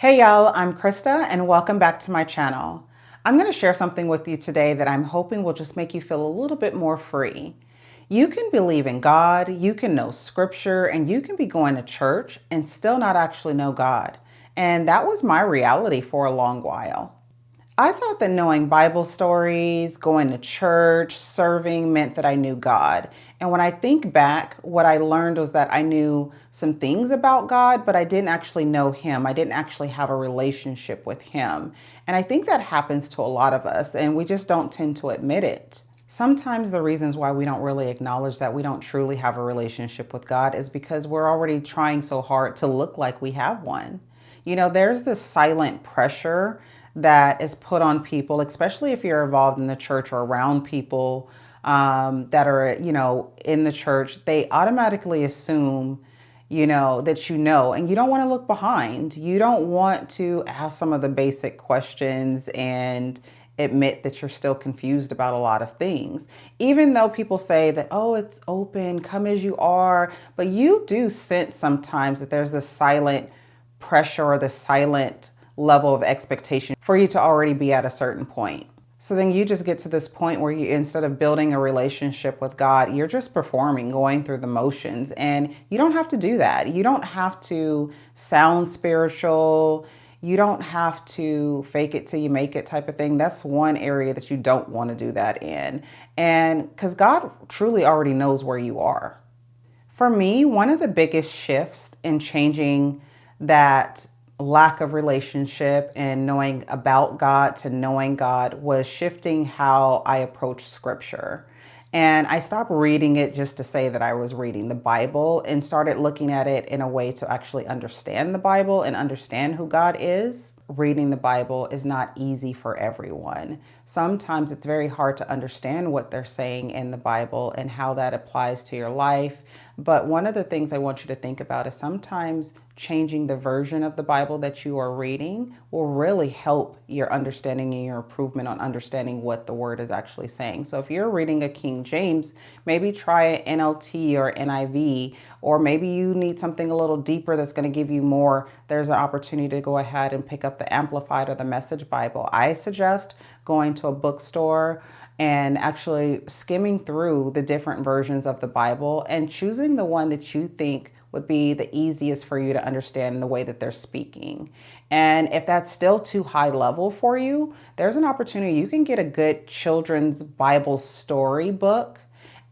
Hey y'all, I'm Krista and welcome back to my channel. I'm going to share something with you today that I'm hoping will just make you feel a little bit more free. You can believe in God, you can know scripture, and you can be going to church and still not actually know God. And that was my reality for a long while. I thought that knowing Bible stories, going to church, serving meant that I knew God. And when I think back, what I learned was that I knew some things about God, but I didn't actually know Him. I didn't actually have a relationship with Him. And I think that happens to a lot of us, and we just don't tend to admit it. Sometimes the reasons why we don't really acknowledge that we don't truly have a relationship with God is because we're already trying so hard to look like we have one. There's this silent pressure that is put on people, especially if you're involved in the church or around people that are, in the church. They automatically assume, that and you don't want to look behind. You don't want to ask some of the basic questions and admit that you're still confused about a lot of things. Even though people say that, oh, it's open, come as you are, but you do sense sometimes that there's this silent pressure or the silent level of expectation for you to already be at a certain point. So then you just get to this point where you, instead of building a relationship with God, you're just performing, going through the motions. And you don't have to do that. You don't have to sound spiritual. You don't have to fake it till you make it type of thing. That's one area that you don't want to do that in. And because God truly already knows where you are. For me, one of the biggest shifts in changing that lack of relationship and knowing about God to knowing God was shifting how I approach scripture. And I stopped reading it just to say that I was reading the Bible and started looking at it in a way to actually understand the Bible and understand who God is. Reading the Bible is not easy for everyone. Sometimes it's very hard to understand what they're saying in the Bible and how that applies to your life. But one of the things I want you to think about is sometimes changing the version of the Bible that you are reading will really help your understanding and your improvement on understanding what the word is actually saying. So if you're reading a King James, maybe try an NLT or NIV, or maybe you need something a little deeper that's going to give you more. There's an opportunity to go ahead and pick up the Amplified or the Message Bible. I suggest going to a bookstore and actually skimming through the different versions of the Bible and choosing the one that you think would be the easiest for you to understand the way that they're speaking. And if that's still too high level for you, there's an opportunity. You can get a good children's Bible story book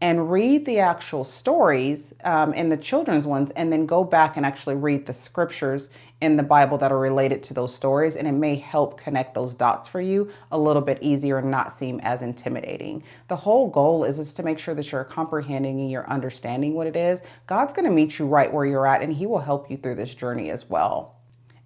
and read the actual stories in the children's ones, and then go back and actually read the scriptures in the Bible that are related to those stories. And it may help connect those dots for you a little bit easier and not seem as intimidating. The whole goal is to make sure that you're comprehending and you're understanding what it is. God's going to meet you right where you're at, and He will help you through this journey as well.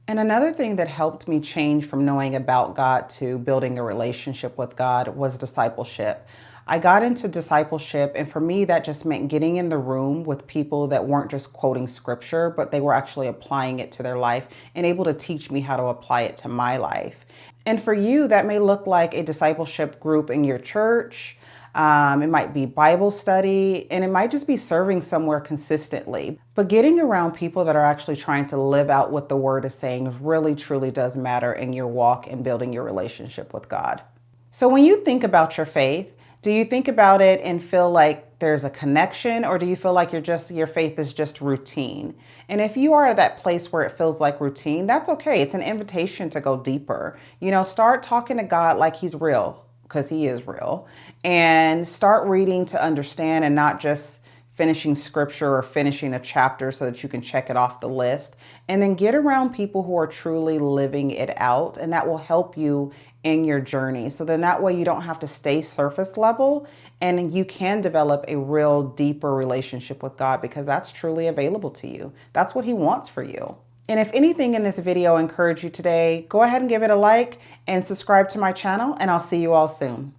And another thing that helped me change from knowing about God to building a relationship with God was discipleship. I got into discipleship, and for me, that just meant getting in the room with people that weren't just quoting scripture, but they were actually applying it to their life and able to teach me how to apply it to my life. And for you, that may look like a discipleship group in your church. It might be Bible study, and it might just be serving somewhere consistently. But getting around people that are actually trying to live out what the word is saying really, truly does matter in your walk and building your relationship with God. So when you think about your faith, do you think about it and feel like there's a connection, or do you feel like your faith is just routine? And if you are at that place where it feels like routine, that's okay. It's an invitation to go deeper. Start talking to God like He's real, because He is real, and start reading to understand and not just finishing scripture or finishing a chapter so that you can check it off the list. And then get around people who are truly living it out, and that will help you in your journey. So then that way you don't have to stay surface level, and you can develop a real deeper relationship with God, because that's truly available to you. That's what He wants for you. And if anything in this video encouraged you today, go ahead and give it a like and subscribe to my channel, and I'll see you all soon.